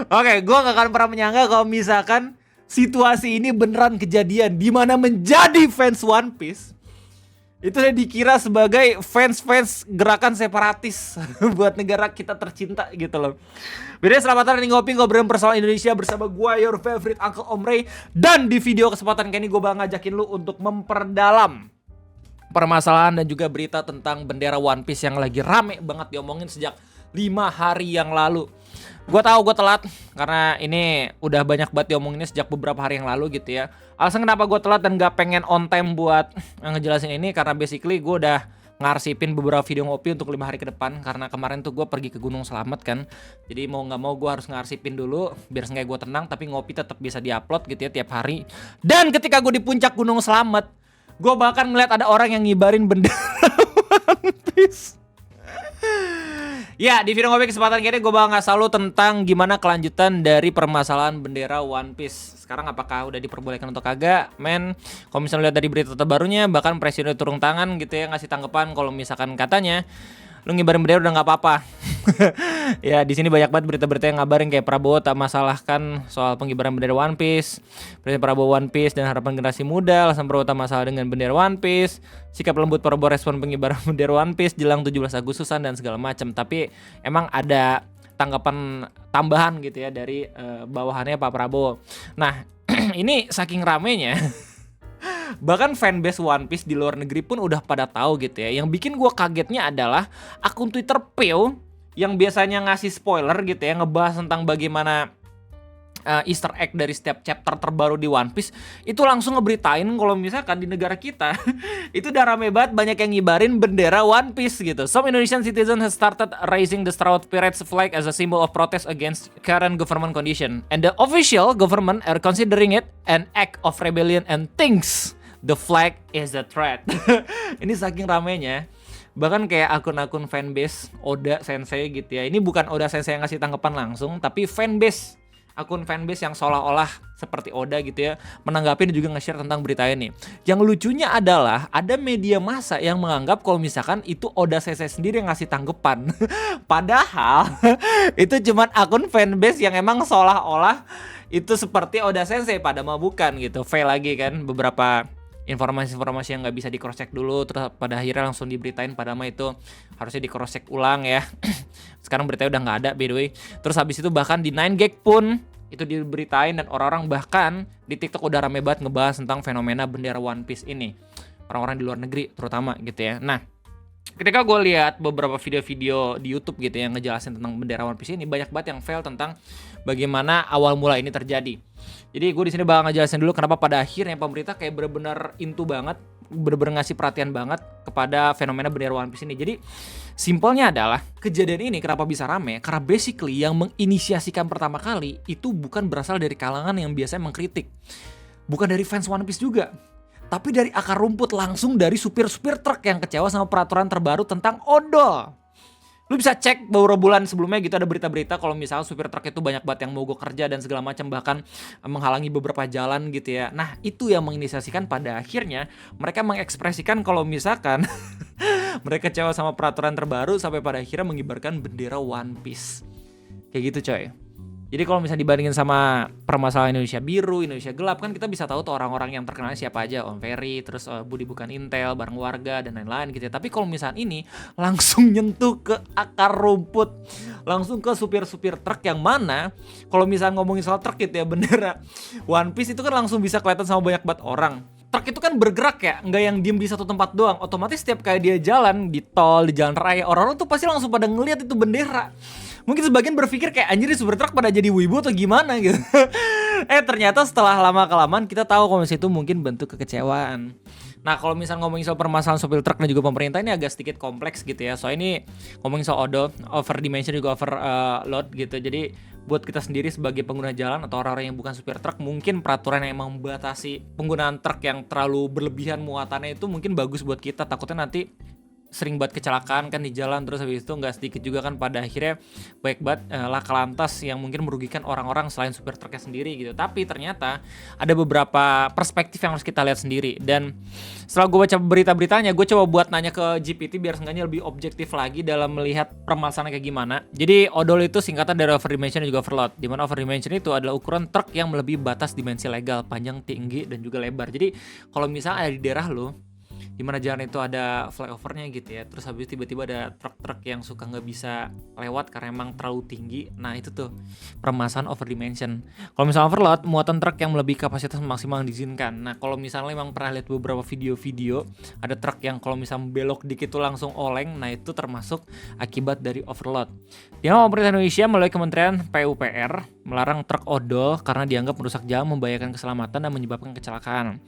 Oke, gue gak akan pernah menyangka kalau misalkan situasi ini beneran kejadian, di mana menjadi fans One Piece itu saya dikira sebagai fans gerakan separatis buat negara kita tercinta gitu loh. Beda selamat datang di ngobrolin persoalan Indonesia bersama gue, your favorite Uncle Om Ray. Dan di video kesempatan kali ini gue bakal ngajakin lu untuk memperdalam permasalahan dan juga berita tentang bendera One Piece yang lagi rame banget diomongin sejak 5 hari yang lalu. Gue tahu gue telat karena ini udah banyak banget diomonginnya sejak beberapa hari yang lalu gitu ya. Alasan kenapa gue telat dan gak pengen on time buat ngejelasin ini karena basically gue udah ngarsipin beberapa video ngopi untuk 5 hari ke depan. Karena kemarin tuh gue pergi ke Gunung Slamet kan. Jadi mau gak mau gue harus ngarsipin dulu biar seenggaknya gue tenang, tapi ngopi tetap bisa diupload gitu ya tiap hari. Dan ketika gue di puncak Gunung Slamet, gue bahkan ngeliat ada orang yang ngibarin bendera One Piece. Ya, di video ngopi kesempatan kali ini gue bakal ngasih lu tentang gimana kelanjutan dari permasalahan bendera One Piece. Sekarang apakah udah diperbolehkan untuk kagak? Men, kalau misalnya lihat dari berita terbarunya, bahkan presiden turun tangan gitu ya, ngasih tanggapan kalau misalkan katanya lu ngibarin bendera udah nggak apa-apa. Ya, di sini banyak banget berita-berita yang ngabarin kayak Prabowo tak masalahkan soal pengibaran bendera One Piece, Presiden Prabowo One Piece dan harapan generasi muda, alasan Prabowo tak masalah dengan bendera One Piece, sikap lembut Prabowo respon pengibaran bendera One Piece jelang 17 Agustusan dan segala macam. Tapi emang ada tanggapan tambahan gitu ya dari bawahannya Pak Prabowo. Nah, ini saking ramenya bahkan fanbase One Piece di luar negeri pun udah pada tahu gitu ya. Yang bikin gue kagetnya adalah akun Twitter Peo yang biasanya ngasih spoiler gitu ya, ngebahas tentang bagaimana Easter egg dari setiap chapter terbaru di One Piece, itu langsung ngeberitain kalau misalkan di negara kita itu udah rame banget, banyak yang ngibarin bendera One Piece gitu. Some Indonesian citizens have started raising the Straw Pirates flag as a symbol of protest against current government condition, and the official government are considering it an act of rebellion and thinks the flag is a threat. Ini saking ramenya, bahkan kayak akun-akun fanbase Oda Sensei gitu ya. Ini bukan Oda Sensei yang ngasih tanggapan langsung, tapi akun fanbase yang seolah-olah seperti Oda gitu ya, menanggapi dan juga nge-share tentang berita ini. Yang lucunya adalah ada media massa yang menganggap kalau misalkan itu Oda Sensei sendiri yang ngasih tanggapan. Padahal itu cuman akun fanbase yang emang seolah-olah itu seperti Oda Sensei, padahal bukan gitu. Fail lagi kan beberapa informasi-informasi yang nggak bisa di cross check dulu, terus pada akhirnya langsung diberitain padahal itu harusnya di cross check ulang ya. Sekarang beritanya udah nggak ada by the way. Terus habis itu bahkan di 9gag pun itu diberitain, dan orang-orang bahkan di TikTok udah rame banget ngebahas tentang fenomena bendera One Piece ini, orang-orang di luar negeri terutama gitu ya. Nah, ketika gue lihat beberapa video-video di YouTube gitu yang ngejelasin tentang bendera One Piece ini, banyak banget yang fail tentang bagaimana awal mula ini terjadi. Jadi gue di sini bakal ngejelasin dulu kenapa pada akhirnya pemerintah kayak bener-bener into banget, bener-bener ngasih perhatian banget kepada fenomena bendera One Piece ini. Jadi simpelnya adalah kejadian ini kenapa bisa rame, karena basically yang menginisiasikan pertama kali itu bukan berasal dari kalangan yang biasanya mengkritik, bukan dari fans One Piece juga, tapi dari akar rumput, langsung dari supir-supir truk yang kecewa sama peraturan terbaru tentang odol. Lu bisa cek beberapa bulan sebelumnya gitu ada berita-berita kalau misalnya supir truk itu banyak banget yang mogok kerja dan segala macam, bahkan menghalangi beberapa jalan gitu ya. Nah, itu yang menginisiasikan pada akhirnya mereka mengekspresikan kalau misalkan mereka kecewa sama peraturan terbaru sampai pada akhirnya mengibarkan bendera One Piece. Kayak gitu coy. Jadi kalau misalnya dibandingin sama permasalahan Indonesia biru, Indonesia gelap, kan kita bisa tahu tuh orang-orang yang terkenal siapa aja, Om Ferry, terus Budi Bukan Intel, bareng warga dan lain-lain gitu ya. Tapi kalau misalnya ini langsung nyentuh ke akar rumput, langsung ke supir-supir truk, yang mana kalau misalnya ngomongin soal truk gitu ya, bendera One Piece itu kan langsung bisa kelihatan sama banyak banget orang. Truk itu kan bergerak ya, nggak yang diem di satu tempat doang. Otomatis setiap kali dia jalan di tol, di jalan raya, orang-orang tuh pasti langsung pada ngelihat itu bendera. Mungkin sebagian berpikir kayak anjir super truk pada jadi wibu atau gimana gitu. Ternyata setelah lama-kelamaan kita tahu kalau misalnya itu mungkin bentuk kekecewaan. Nah, kalau misalnya ngomongin soal permasalahan sopir truk dan juga pemerintah, ini agak sedikit kompleks gitu ya. Soalnya ini ngomongin soal odol, over dimension juga over load gitu. Jadi buat kita sendiri sebagai pengguna jalan atau orang-orang yang bukan supir truk, mungkin peraturan yang emang membatasi penggunaan truk yang terlalu berlebihan muatannya itu mungkin bagus buat kita. Takutnya nanti sering buat kecelakaan kan di jalan, terus habis itu nggak sedikit juga kan pada akhirnya baik banget laka lantas yang mungkin merugikan orang-orang selain supir truknya sendiri gitu. Tapi ternyata ada beberapa perspektif yang harus kita lihat sendiri, dan setelah gue baca berita-beritanya, gue coba buat nanya ke GPT biar seenggaknya lebih objektif lagi dalam melihat permasalahan kayak gimana. Jadi ODOL itu singkatan dari overdimension dan juga overload, di mana overdimension itu adalah ukuran truk yang melebihi batas dimensi legal, panjang, tinggi, dan juga lebar. Jadi kalau misalnya ada di daerah lo di mana jalan itu ada flyovernya gitu ya, terus habis tiba-tiba ada truk-truk yang suka nggak bisa lewat karena emang terlalu tinggi, nah itu tuh permasalahan overdimension. Kalau misalnya overload, muatan truk yang melebihi kapasitas maksimal yang diizinkan. Nah kalau misalnya emang pernah lihat beberapa video-video ada truk yang kalau misalnya belok dikit tuh langsung oleng, nah itu termasuk akibat dari overload. Di mana pemerintah Indonesia melalui Kementerian PUPR melarang truk odol karena dianggap merusak jalan, membahayakan keselamatan dan menyebabkan kecelakaan.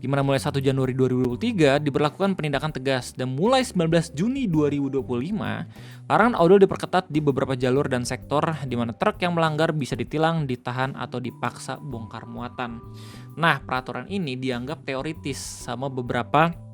Di mana mulai 1 Januari 2023 diberlakukan penindakan tegas, dan mulai 19 Juni 2025 larangan odol diperketat di beberapa jalur dan sektor di mana truk yang melanggar bisa ditilang, ditahan atau dipaksa bongkar muatan. Nah, peraturan ini dianggap teoritis sama beberapa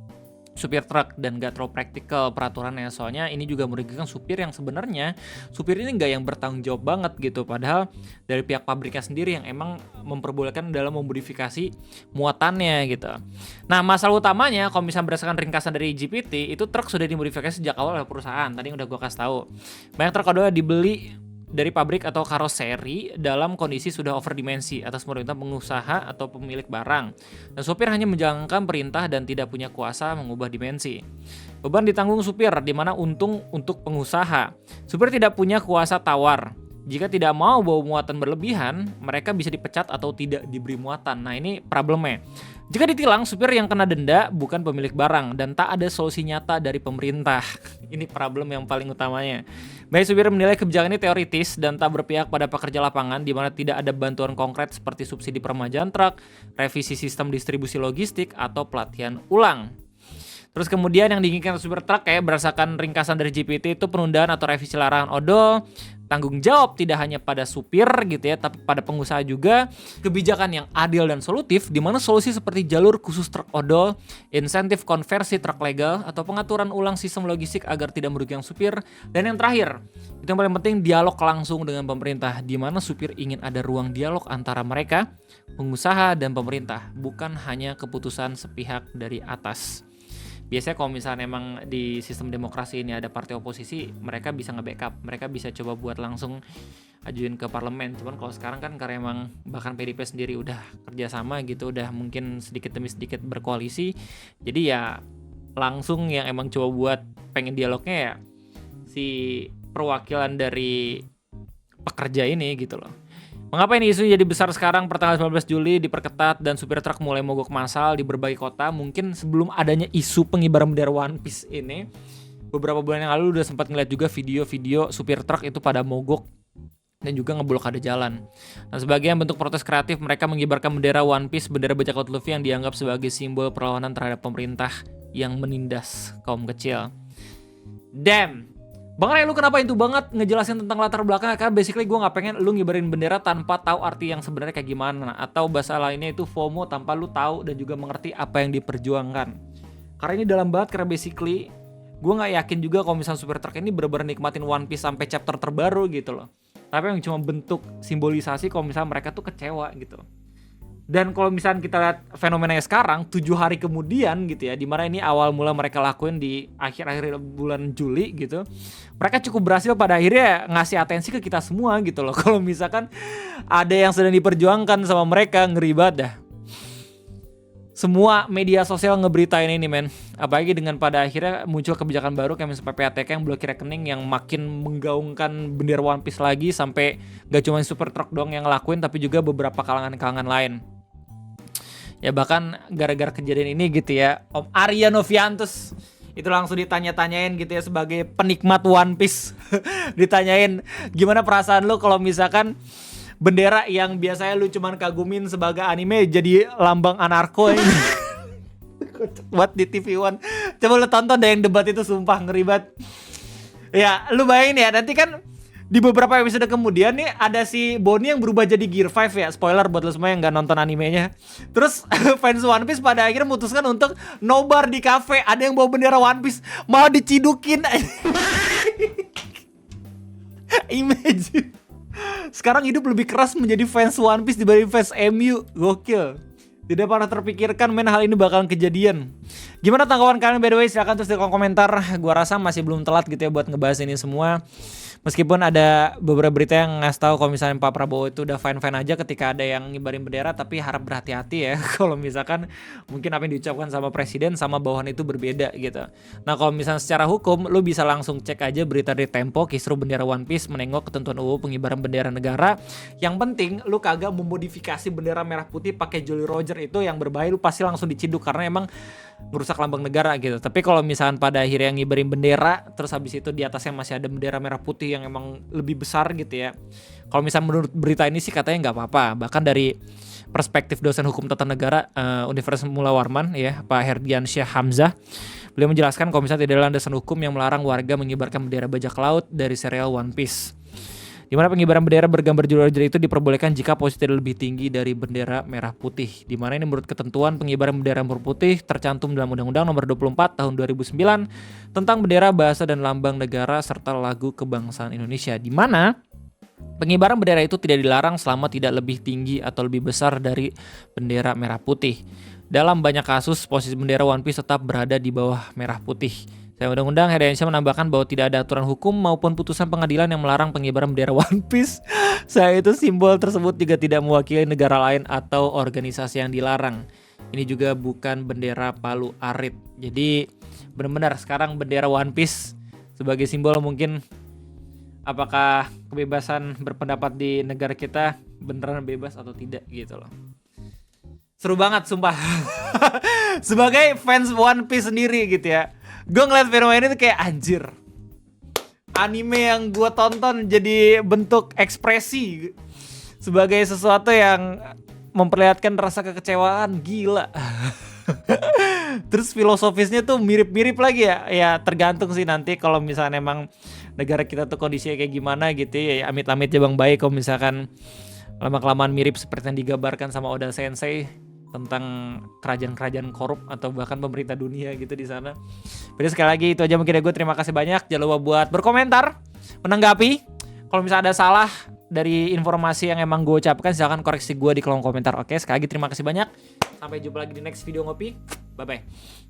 supir truk dan gak terlalu praktikal peraturannya, soalnya ini juga merugikan supir yang sebenarnya supir ini gak yang bertanggung jawab banget gitu, padahal dari pihak pabriknya sendiri yang emang memperbolehkan dalam memodifikasi muatannya gitu. Nah masalah utamanya kalau misalnya berdasarkan ringkasan dari GPT, itu truk sudah dimodifikasi sejak awal oleh perusahaan, tadi udah gue kasih tahu. Banyak truk odol dibeli dari pabrik atau karoseri dalam kondisi sudah overdimensi atas perintah pengusaha atau pemilik barang, dan supir hanya menjalankan perintah dan tidak punya kuasa mengubah dimensi. Beban ditanggung supir, di mana untung untuk pengusaha. Supir tidak punya kuasa tawar. Jika tidak mau bawa muatan berlebihan, mereka bisa dipecat atau tidak diberi muatan. Nah ini problemnya. Jika ditilang, supir yang kena denda bukan pemilik barang, dan tak ada solusi nyata dari pemerintah. Ini problem yang paling utamanya. Banyak supir menilai kebijakan ini teoritis dan tak berpihak pada pekerja lapangan, di mana tidak ada bantuan konkret seperti subsidi peremajaan truk, revisi sistem distribusi logistik, atau pelatihan ulang. Terus kemudian yang diinginkan supir truk kayak berdasarkan ringkasan dari GPT itu penundaan atau revisi larangan odol, tanggung jawab tidak hanya pada supir gitu ya, tapi pada pengusaha juga, kebijakan yang adil dan solutif, di mana solusi seperti jalur khusus truk odol, insentif konversi truk legal, atau pengaturan ulang sistem logistik agar tidak merugikan supir, dan yang terakhir, itu yang paling penting, dialog langsung dengan pemerintah, di mana supir ingin ada ruang dialog antara mereka, pengusaha dan pemerintah, bukan hanya keputusan sepihak dari atas. Biasanya kalau misalnya emang di sistem demokrasi ini ada partai oposisi, mereka bisa nge-backup, mereka bisa coba buat langsung ajuin ke parlemen. Cuman kalau sekarang kan karena emang bahkan PDIP sendiri udah kerjasama gitu, udah mungkin sedikit demi sedikit berkoalisi, jadi ya langsung yang emang coba buat pengen dialognya ya si perwakilan dari pekerja ini gitu loh. Mengapa ini isu jadi besar sekarang? Pertanggal 19 Juli diperketat dan supir truk mulai mogok massal di berbagai kota. Mungkin sebelum adanya isu pengibaran bendera One Piece ini, beberapa bulan yang lalu udah sempat ngeliat juga video-video supir truk itu pada mogok dan juga ngeblokade jalan. Nah, sebagai bentuk protes kreatif, mereka mengibarkan bendera One Piece, bendera bajak laut Luffy yang dianggap sebagai simbol perlawanan terhadap pemerintah yang menindas kaum kecil. Damn! Bang Ray, lu kenapa itu banget ngejelasin tentang latar belakang? Karena basically gue gak pengen lu ngibarin bendera tanpa tahu arti yang sebenarnya kayak gimana. Atau bahasa lainnya itu FOMO, tanpa lu tahu dan juga mengerti apa yang diperjuangkan. Karena ini dalam banget, karena basically gue gak yakin juga kalau misalnya supir truk ini bener-bener nikmatin One Piece sampai chapter terbaru gitu loh. Tapi yang cuma bentuk simbolisasi kalau misalnya mereka tuh kecewa gitu. Dan kalau misalnya kita lihat fenomenanya sekarang, 7 hari kemudian gitu ya, dimana ini awal mula mereka lakuin di akhir-akhir bulan Juli gitu, mereka cukup berhasil pada akhirnya ngasih atensi ke kita semua gitu loh. Kalau misalkan ada yang sedang diperjuangkan sama mereka, ngeri banget dah. Semua media sosial ngeberitain ini men. Apalagi dengan pada akhirnya muncul kebijakan baru kayak misalnya PPATK yang blokir rekening, yang makin menggaungkan bendera One Piece lagi, sampai gak cuma super truck doang yang ngelakuin, tapi juga beberapa kalangan-kalangan lain. Ya bahkan gara-gara kejadian ini gitu ya, Om Arya Noviantus itu langsung ditanya-tanyain gitu ya sebagai penikmat One Piece. Ditanyain gimana perasaan lu kalau misalkan bendera yang biasanya lu cuman kagumin sebagai anime jadi lambang anarko ini. Buat di TV One. Coba lu tonton deh yang debat itu, sumpah ngeri banget. Ya lu bayangin ya, nanti kan Di beberapa episode kemudian nih ada si Bonnie yang berubah jadi Gear 5 ya. Spoiler buat lo semua yang gak nonton animenya. Terus fans One Piece pada akhirnya memutuskan untuk nobar di cafe. Ada yang bawa bendera One Piece, malah dicidukin. Imagine. Sekarang hidup lebih keras menjadi fans One Piece dibanding fans MU. Gokil. Tidak pernah terpikirkan men hal ini bakalan kejadian. Gimana tanggapan kalian by the way? Silahkan tulis di kolom komentar. Gua rasa masih belum telat gitu ya buat ngebahas ini semua. Meskipun ada beberapa berita yang ngasih tahu kalau misalnya Pak Prabowo itu udah fine-fine aja ketika ada yang ngibarin bendera, tapi harap berhati-hati ya kalau misalkan mungkin apa yang diucapkan sama presiden sama bawahan itu berbeda gitu. Nah kalau misalnya secara hukum lu bisa langsung cek aja berita di Tempo kisruh bendera One Piece menengok ketentuan UU pengibaran bendera negara. Yang penting lu kagak memodifikasi bendera merah putih pakai Jolly Roger itu yang berbahaya, lu pasti langsung diciduk karena emang ngerusak lambang negara gitu. Tapi kalau misalkan pada akhirnya ngibarin bendera terus habis itu di atasnya masih ada bendera merah putih yang emang lebih besar gitu ya. Kalau misalnya menurut berita ini sih katanya nggak apa-apa. Bahkan dari perspektif dosen hukum tata negara Universitas Mula Warman ya, Pak Herdiansyah Hamzah, beliau menjelaskan kalau misalnya tidak ada landasan hukum yang melarang warga mengibarkan bendera bajak laut dari serial One Piece. Di mana pengibaran bendera bergambar Jolly Roger itu diperbolehkan jika posisi lebih tinggi dari bendera merah putih. Di mana ini menurut ketentuan pengibaran bendera merah putih tercantum dalam Undang-Undang Nomor 24 Tahun 2009 tentang bendera, bahasa dan lambang negara serta lagu kebangsaan Indonesia. Di mana pengibaran bendera itu tidak dilarang selama tidak lebih tinggi atau lebih besar dari bendera merah putih. Dalam banyak kasus posisi bendera One Piece tetap berada di bawah merah putih. Saya Undang-Undang Herdiansyah menambahkan bahwa tidak ada aturan hukum maupun putusan pengadilan yang melarang pengibaran bendera One Piece. Saya itu simbol tersebut juga tidak mewakili negara lain atau organisasi yang dilarang. Ini juga bukan bendera Palu Arit. Jadi benar-benar sekarang bendera One Piece sebagai simbol mungkin apakah kebebasan berpendapat di negara kita beneran bebas atau tidak gitu loh. Seru banget sumpah. Sebagai fans One Piece sendiri gitu ya, gue ngeliat fenomena ini tuh kayak anjir, anime yang gue tonton jadi bentuk ekspresi sebagai sesuatu yang memperlihatkan rasa kekecewaan. Gila. Terus filosofisnya tuh mirip-mirip lagi ya. Ya tergantung sih nanti kalau misalnya emang negara kita tuh kondisinya kayak gimana gitu ya. Amit-amit Jabang baik kalau misalkan lama-kelamaan mirip seperti yang digambarkan sama Oda Sensei tentang kerajaan-kerajaan korup atau bahkan pemerintah dunia gitu di sana. Jadi sekali lagi itu aja mungkin ya gue. Terima kasih banyak. Jangan lupa buat berkomentar, menanggapi. Kalau misalnya ada salah dari informasi yang emang gue ucapkan, silahkan koreksi gue di kolom komentar. Oke, sekali lagi terima kasih banyak. Sampai jumpa lagi di next video ngopi. Bye-bye.